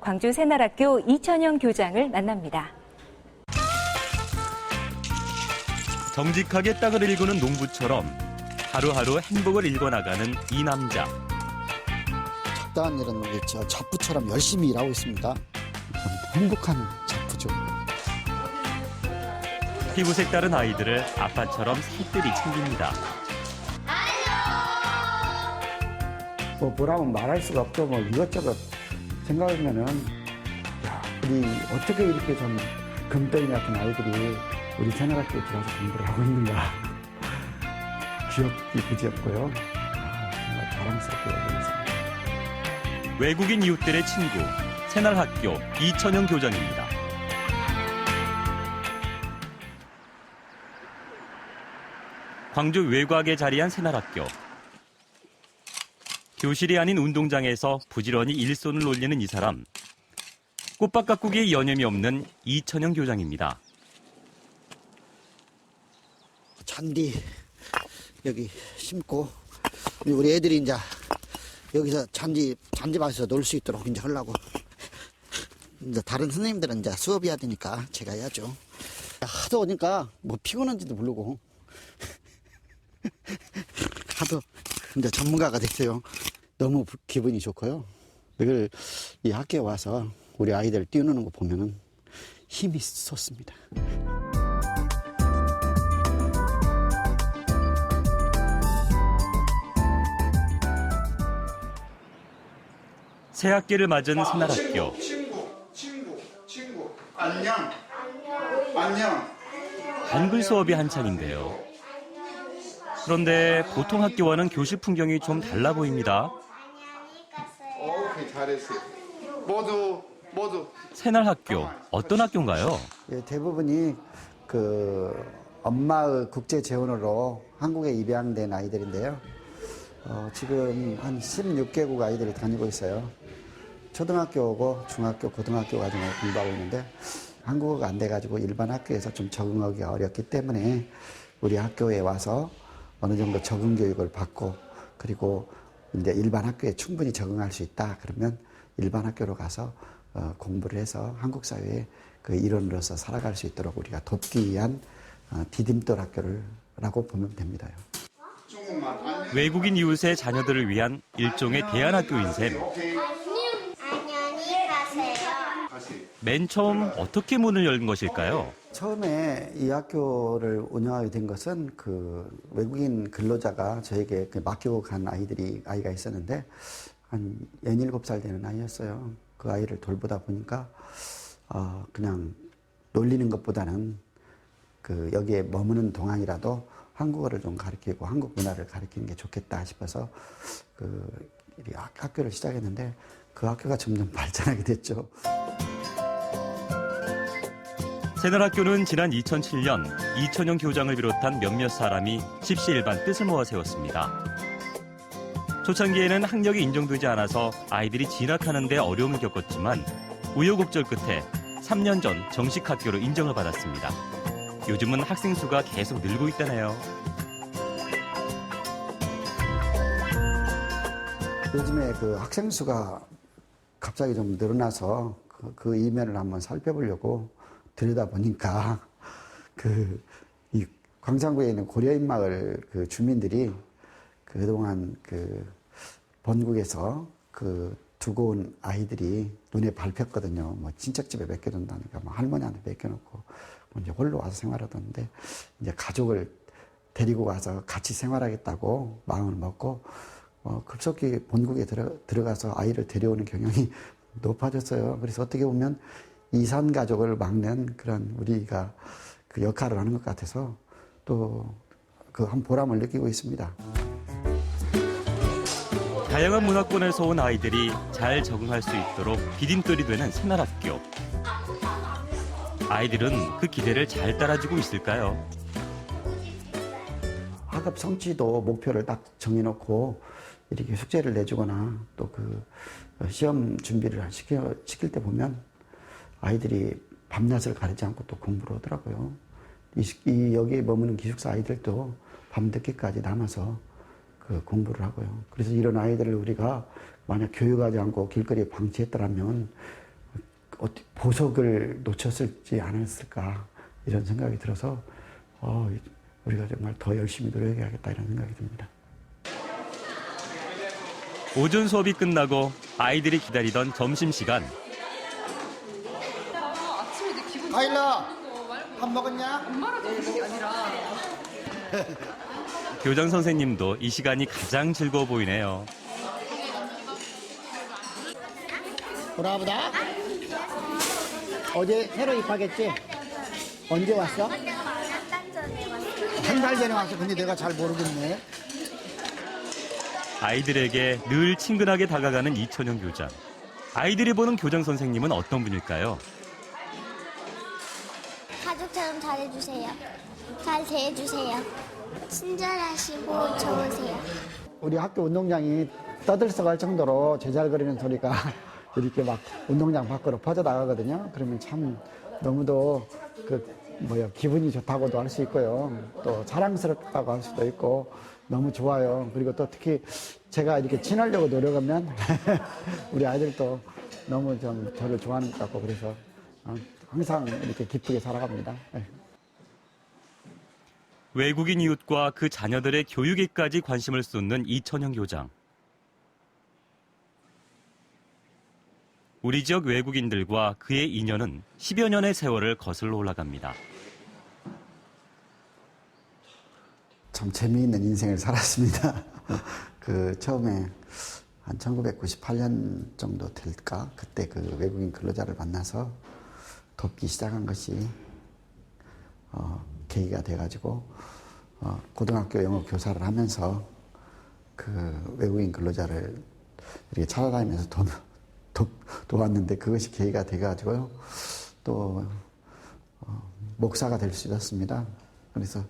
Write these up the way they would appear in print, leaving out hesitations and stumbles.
광주 새날학교 이천영 교장을 만납니다. 정직하게 땅을 일구는 농부처럼 하루하루 행복을 일궈나가는 이 남자. 적당한 일은 잡부처럼 열심히 일하고 있습니다. 행복한 잡부죠. 피부색 다른 아이들을 아빠처럼 살뜰히 챙깁니다. 뭐라고 말할 수가 없죠. 이것저것 생각하면은 우리 어떻게 이렇게 좀 금덩이 같은 아이들이 우리 새날학교에 들어와서 공부를 하고 있는가. 귀엽기 그지없고요. 정말 자랑스럽게 여기고 있습니다. 외국인 이웃들의 친구, 새날학교 이천영 교장입니다. 광주 외곽에 자리한 새날학교. 교실이 아닌 운동장에서 부지런히 일손을 올리는 이 사람. 꽃밭 가꾸기에 여념이 없는 이천영 교장입니다. 잔디 여기 심고 우리 애들이 이제 여기서 잔디밭에서 놀 수 있도록 이제 하려고. 이제 다른 선생님들은 이제 수업해야 되니까 제가 해야죠. 하도 오니까 피곤한지도 모르고 하도 이제 전문가가 됐어요. 너무 기분이 좋고요. 늘 이 학교에 와서 우리 아이들 뛰어노는 거 보면은 힘이 솟습니다. 새 학기를 맞은 새날학교. 친구. 안녕. 한글 수업이 한창인데요. 그런데 보통 학교와는 교실 풍경이 좀 달라 보입니다. 오케이, 잘했어요. 모두. 새날학교, 어떤 학교인가요? 대부분이 엄마의 국제 재원으로 한국에 입양된 아이들인데요. 지금 한 16개국 아이들이 다니고 있어요. 초등학교고 중학교, 고등학교 과정을 공부하고 있는데 한국어가 안 돼가지고 일반 학교에서 좀 적응하기 어렵기 때문에 우리 학교에 와서 어느 정도 적응 교육을 받고 그리고 이제 일반 학교에 충분히 적응할 수 있다 그러면 일반 학교로 가서 공부를 해서 한국 사회의 그 일원으로서 살아갈 수 있도록 우리가 돕기 위한 디딤돌 학교라고 보면 됩니다. 외국인 이웃의 자녀들을 위한 일종의 대안학교인 셈. 안녕히 가세요. 맨 처음 어떻게 문을 연 것일까요? 처음에 이 학교를 운영하게 된 것은 외국인 근로자가 저에게 맡기고 간 아이가 있었는데 한 17살 되는 아이였어요. 그 아이를 돌보다 보니까 그냥 놀리는 것보다는 여기에 머무는 동안이라도 한국어를 좀 가르치고 한국 문화를 가르치는 게 좋겠다 싶어서 학교를 시작했는데 그 학교가 점점 발전하게 됐죠. 새날학교는 지난 2007년 이천영 교장을 비롯한 몇몇 사람이 십시일반 뜻을 모아 세웠습니다. 초창기에는 학력이 인정되지 않아서 아이들이 진학하는 데 어려움을 겪었지만 우여곡절 끝에 3년 전 정식 학교로 인정을 받았습니다. 요즘은 학생 수가 계속 늘고 있다네요. 요즘에 학생 수가 갑자기 좀 늘어나서 그 이면을 한번 살펴보려고 들여다보니까 이 광산구에 있는 고려인 마을 주민들이 그동안 본국에서 두고 온 아이들이 눈에 밟혔거든요. 친척집에 맡겨둔다니까 할머니한테 맡겨놓고 이제 홀로 와서 생활하던데 이제 가족을 데리고 와서 같이 생활하겠다고 마음을 먹고 급속히 본국에 들어가서 아이를 데려오는 경향이 높아졌어요. 그래서 어떻게 보면 이산 가족을 막는 그런 우리가 역할을 하는 것 같아서 또 한 보람을 느끼고 있습니다. 다양한 문화권에서 온 아이들이 잘 적응할 수 있도록 디딤돌이 되는 새날학교. 아이들은 그 기대를 잘 따라주고 있을까요? 학업 성취도 목표를 딱 정해놓고 이렇게 숙제를 내주거나 또 시험 준비를 시킬 때 보면 아이들이 밤낮을 가리지 않고 또 공부를 하더라고요. 여기에 머무는 기숙사 아이들도 밤늦게까지 남아서 그 공부를 하고요. 그래서 이런 아이들을 우리가 만약 교육하지 않고 길거리에 방치했더라면 보석을 놓쳤을지 않았을까 이런 생각이 들어서 우리가 정말 더 열심히 노력해야겠다 이런 생각이 듭니다. 오전 수업이 끝나고 아이들이 기다리던 점심시간. 아일라 밥 먹었냐? 교장 선생님도 이 시간이 가장 즐거워 보이네요. 보라보다 어제 새로 입학했지? 언제 왔어? 한 달 전에 왔어. 근데 내가 잘 모르겠네. 아이들에게 늘 친근하게 다가가는 이천영 교장. 아이들이 보는 교장 선생님은 어떤 분일까요? 가족처럼 잘해주세요. 잘 대해주세요. 친절하시고 좋으세요. 우리 학교 운동장이 떠들썩할 정도로 제잘거리는 소리가 이렇게 막 운동장 밖으로 퍼져나가거든요. 그러면 참 너무도 기분이 좋다고도 할 수 있고요. 또 자랑스럽다고 할 수도 있고 너무 좋아요. 그리고 또 특히 제가 이렇게 친하려고 노력하면 우리 아이들도 너무 좀 저를 좋아하는 것 같고 그래서 항상 이렇게 기쁘게 살아갑니다. 네. 외국인 이웃과 그 자녀들의 교육에까지 관심을 쏟는 이천영 교장. 우리 지역 외국인들과 그의 인연은 10여 년의 세월을 거슬러 올라갑니다. 참 재미있는 인생을 살았습니다. 처음에 한 1998년 정도 될까? 그때 그 외국인 근로자를 만나서 돕기 시작한 것이 계기가 돼가지고 고등학교 영어 교사를 하면서 그 외국인 근로자를 이렇게 찾아다니면서 도왔는데 그것이 계기가 돼가지고요. 또 목사가 될 수 있었습니다. 그래서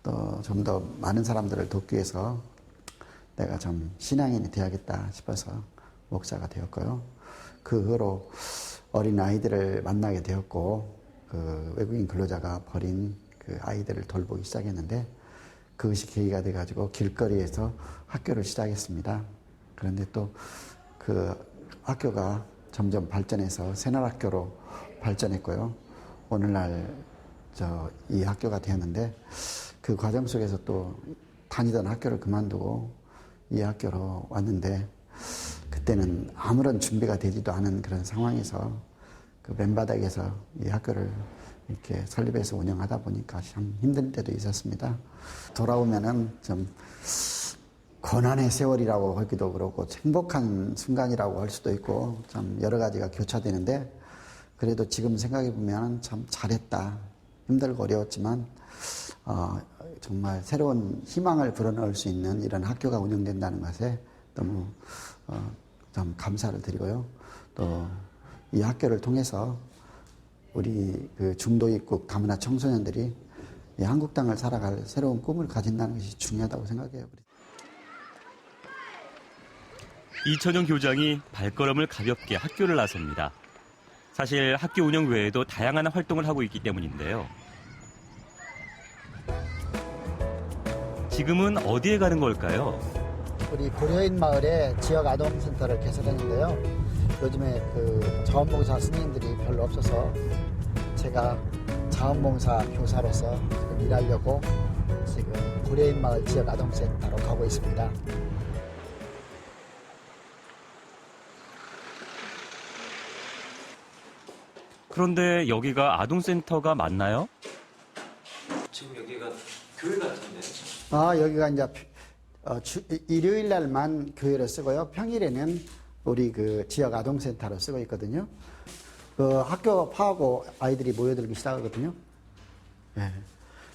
또 좀 더 많은 사람들을 돕기 위해서 내가 좀 신앙인이 되어야겠다 싶어서 목사가 되었고요. 그 후로 어린 아이들을 만나게 되었고 그 외국인 근로자가 버린 그 아이들을 돌보기 시작했는데 그것이 계기가 돼가지고 길거리에서 학교를 시작했습니다. 그런데 또 그 학교가 점점 발전해서 새날학교로 발전했고요. 오늘날 이 학교가 되었는데 그 과정 속에서 또 다니던 학교를 그만두고 이 학교로 왔는데 그때는 아무런 준비가 되지도 않은 그런 상황에서 그 맨바닥에서 이 학교를 이렇게 설립해서 운영하다 보니까 참 힘든 때도 있었습니다. 돌아오면은 좀 고난의 세월이라고 하기도 그렇고 행복한 순간이라고 할 수도 있고 참 여러 가지가 교차되는데 그래도 지금 생각해 보면 참 잘했다. 힘들고 어려웠지만 정말 새로운 희망을 불어넣을 수 있는 이런 학교가 운영된다는 것에 너무 좀 감사를 드리고요. 또 이 학교를 통해서 우리 그 중도 입국 다문화 청소년들이 이 한국 땅을 살아갈 새로운 꿈을 가진다는 것이 중요하다고 생각해요. 이천영 교장이 발걸음을 가볍게 학교를 나섭니다. 사실 학교 운영 외에도 다양한 활동을 하고 있기 때문인데요. 지금은 어디에 가는 걸까요? 우리 고려인 마을에 지역 아동센터를 개설했는데요. 요즘에 그 자원봉사 스님들이 별로 없어서 제가 자원봉사 교사로서 지금 일하려고 지금 고려인 마을 지역 아동센터로 가고 있습니다. 그런데 여기가 아동센터가 맞나요? 지금 여기가 교회 같은데. 여기가 이제 일요일 날만 교회로 쓰고요. 평일에는 우리 그 지역 아동센터로 쓰고 있거든요. 그 학교 파하고 아이들이 모여들기 시작하거든요. 네.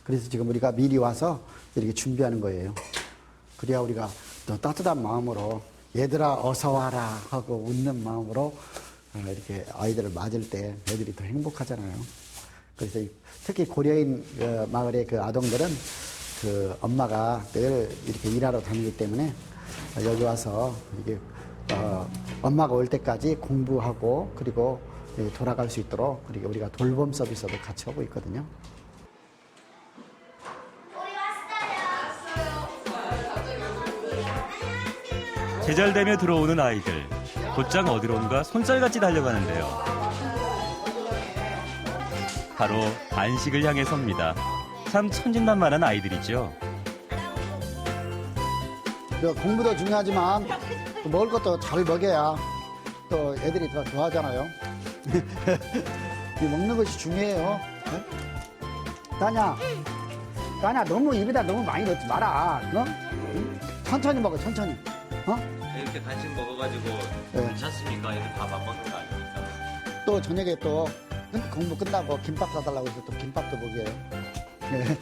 그래서 지금 우리가 미리 와서 이렇게 준비하는 거예요. 그래야 우리가 또 따뜻한 마음으로 얘들아 어서 와라 하고 웃는 마음으로 이렇게 아이들을 맞을 때 애들이 더 행복하잖아요. 그래서 특히 고려인 마을의 그 아동들은 그 엄마가 늘 이렇게 일하러 다니기 때문에 여기 와서 이게 엄마가 올 때까지 공부하고 그리고 돌아갈 수 있도록 그리고 우리가 돌봄 서비스도 같이 하고 있거든요. 제잘되며 들어오는 아이들. 곧장 어디론가 손살같이 달려가는데요. 바로 간식을 향해 섭니다. 참 천진난만한 아이들이죠. 공부도 중요하지만 또 먹을 것도 잘 먹여야 또 애들이 더 좋아하잖아요. 이 먹는 것이 중요해요. 따냐, 너무 입에다 너무 많이 넣지 마라. 천천히 먹어, 천천히. 이렇게 간식 먹어가지고 네. 괜찮습니까? 이렇게 밥 안 먹는 거 아닙니까? 또 저녁에 또 공부 끝나고 김밥 사달라고 해서 또 김밥도 먹여요. 네.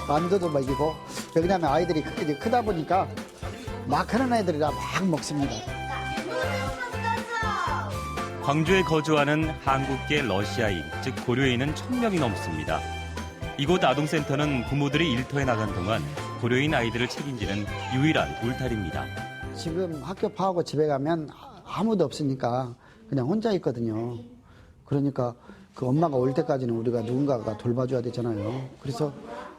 만두도 먹이고. 왜냐면 아이들이 이제 크다 보니까 막 하는 애들이라 막 먹습니다. 광주에 거주하는 한국계 러시아인, 즉 고려인은 1000명이 넘습니다. 이곳 아동센터는 부모들이 일터에 나간 동안 고려인 아이들을 책임지는 유일한 울타리입니다. 지금 학교 파하고 집에 가면 아무도 없으니까 그냥 혼자 있거든요. 그러니까 그 엄마가 올 때까지는 우리가 누군가가 돌봐줘야 되잖아요. 그래서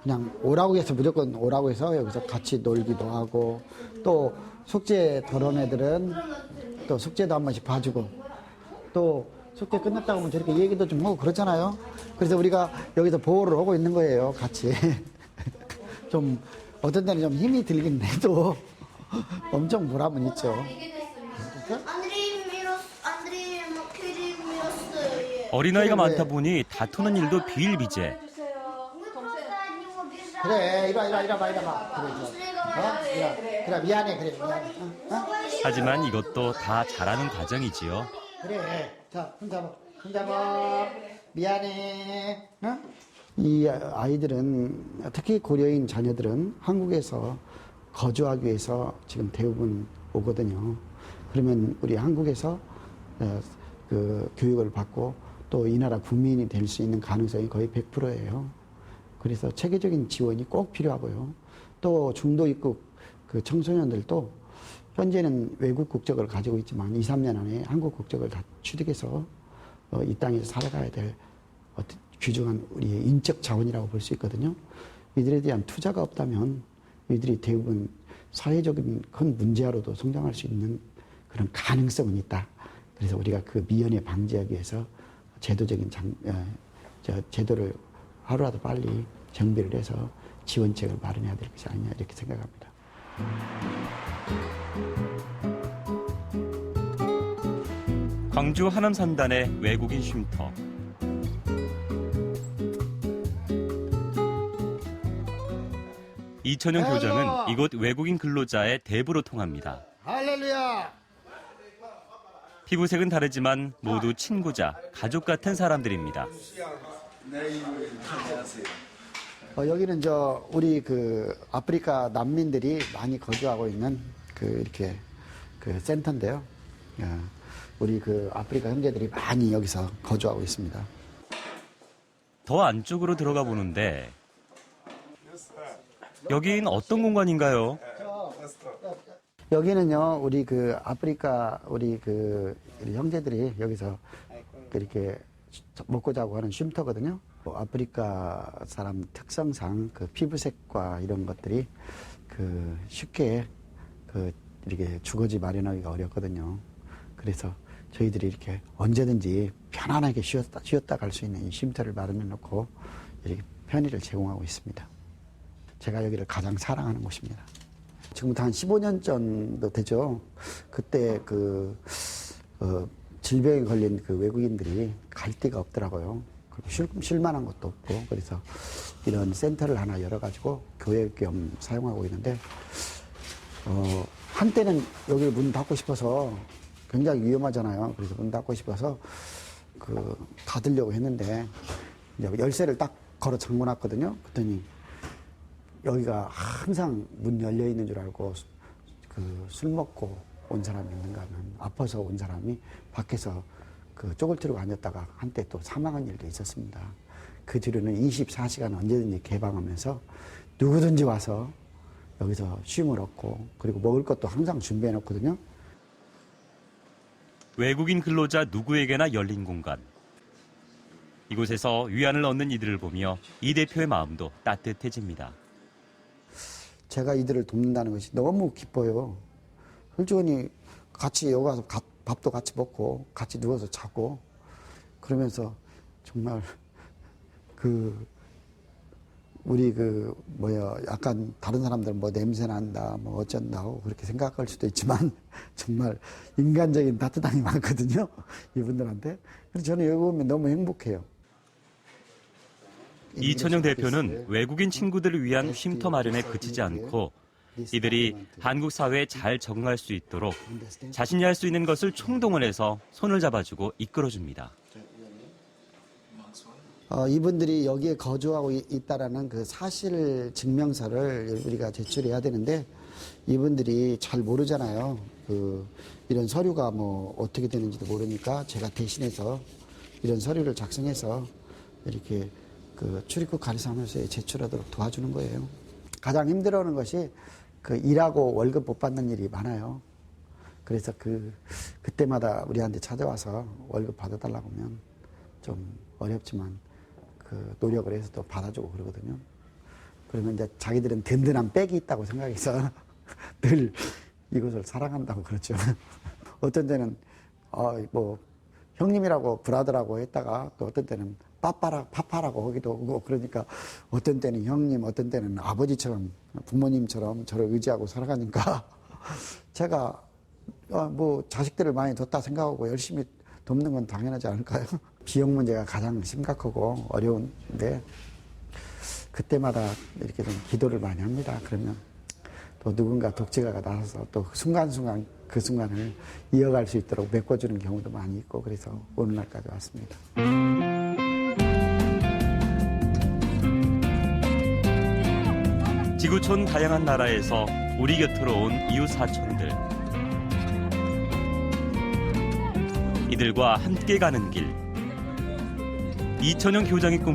그냥 오라고 해서 무조건 오라고 해서 여기서 같이 놀기도 하고, 또 숙제 덜어온 애들은 또 숙제도 한 번씩 봐주고, 또 숙제 끝났다고 하면 저렇게 얘기도 좀 하고 그렇잖아요. 그래서 우리가 여기서 보호를 하고 있는 거예요, 같이. 좀 어떤 때는 좀 힘이 들긴 해도 엄청 보람은 있죠. 어린아이가 그래. 많다 보니 다투는 일도 비일비재. 그래, 이리 와봐. 그래, 미안해. 하지만 이것도 다 자라는 과정이지요. 그래, 자, 손 잡아. 미안해. 이 아이들은, 특히 고려인 자녀들은 한국에서 거주하기 위해서 지금 대부분 오거든요. 그러면 우리 한국에서 그 교육을 받고 또 이 나라 국민이 될 수 있는 가능성이 거의 100%예요. 그래서 체계적인 지원이 꼭 필요하고요. 또 중도 입국 그 청소년들도 현재는 외국 국적을 가지고 있지만 2, 3년 안에 한국 국적을 다 취득해서 이 땅에서 살아가야 될 귀중한 우리의 인적 자원이라고 볼 수 있거든요. 이들에 대한 투자가 없다면 이들이 대부분 사회적인 큰 문제아로도 성장할 수 있는 그런 가능성은 있다. 그래서 우리가 그 미연에 방지하기 위해서 제도적인 제도를 하루라도 빨리 정비를 해서 지원책을 마련해야 될 것이 아니냐 이렇게 생각합니다. 광주 하남 산단의 외국인 쉼터. 이천영 교장은 이곳 외국인 근로자의 대부로 통합니다. 할렐루야! 피부색은 다르지만 모두 친구자, 가족 같은 사람들입니다. 여기는 우리 그 아프리카 난민들이 많이 거주하고 있는 이렇게 그 센터인데요. 우리 그 아프리카 형제들이 많이 여기서 거주하고 있습니다. 더 안쪽으로 들어가 보는데 여긴 어떤 공간인가요? 여기는요, 우리 그 아프리카 우리 형제들이 여기서 이렇게 먹고 자고 하는 쉼터거든요. 아프리카 사람 특성상 그 피부색과 이런 것들이 쉽게 이렇게 주거지 마련하기가 어렵거든요. 그래서 저희들이 이렇게 언제든지 편안하게 쉬었다 갈 수 있는 이 쉼터를 마련해 놓고 이렇게 편의를 제공하고 있습니다. 제가 여기를 가장 사랑하는 곳입니다. 지금부터 한 15년 정도 되죠. 그때 질병에 걸린 그 외국인들이 갈 데가 없더라고요. 쉴만한 것도 없고, 그래서 이런 센터를 하나 열어가지고 교회 겸 사용하고 있는데, 한때는 여기를 문 닫고 싶어서 굉장히 위험하잖아요. 그래서 문 닫고 싶어서 닫으려고 했는데, 이제 열쇠를 딱 걸어 잠궈 놨거든요. 그랬더니 여기가 항상 문 열려 있는 줄 알고 술 먹고 온 사람이 있는가 하면 아파서 온 사람이 밖에서 쪼글뜨리고 앉았다가 한때 또 사망한 일도 있었습니다. 그 뒤로는 24시간 언제든지 개방하면서 누구든지 와서 여기서 쉼을 얻고, 그리고 먹을 것도 항상 준비해 놓거든요. 외국인 근로자 누구에게나 열린 공간. 이곳에서 위안을 얻는 이들을 보며 이 대표의 마음도 따뜻해집니다. 제가 이들을 돕는다는 것이 너무 기뻐요. 일주원이 같이 여기 와서 밥도 같이 먹고 같이 누워서 자고 그러면서 정말 우리 약간 다른 사람들은 뭐 냄새 난다 뭐 어쩐다고 그렇게 생각할 수도 있지만 정말 인간적인 따뜻함이 많거든요. 이분들한테. 그래서 저는 여기 오면 너무 행복해요. 이천영 대표는 외국인 친구들을 위한 쉼터 마련에 그치지 않고 이들이 한국 사회에 잘 적응할 수 있도록 자신이 할 수 있는 것을 총동원해서 손을 잡아주고 이끌어줍니다. 이분들이 여기에 거주하고 있다라는 그 사실 증명서를 우리가 제출해야 되는데 이분들이 잘 모르잖아요. 이런 서류가 뭐 어떻게 되는지도 모르니까 제가 대신해서 이런 서류를 작성해서 이렇게 출입국 가리사무소에 제출하도록 도와주는 거예요. 가장 힘들어하는 것이 일하고 월급 못 받는 일이 많아요. 그래서 그때마다 우리한테 찾아와서 월급 받아달라고 하면 좀 어렵지만 노력을 해서 또 받아주고 그러거든요. 그러면 이제 자기들은 든든한 백이 있다고 생각해서 늘 이곳을 사랑한다고 그러죠. 어떤 때는 형님이라고 브라더라고 했다가 또 어떤 때는 파파라고 하기도 하고 그러니까 어떤 때는 형님, 어떤 때는 아버지처럼 부모님처럼 저를 의지하고 살아가니까 제가 자식들을 많이 뒀다 생각하고 열심히 돕는 건 당연하지 않을까요? 비용 문제가 가장 심각하고 어려운데 그때마다 이렇게 좀 기도를 많이 합니다. 그러면 또 누군가 독재가가 나서서 또 순간순간 그 순간을 이어갈 수 있도록 메꿔주는 경우도 많이 있고 그래서 오늘날까지 왔습니다. 지구촌 다양한 나라에서 우리 곁으로 온 이웃 사촌들. 이들과 함께 가는 길. 이천영 교장의 꿈은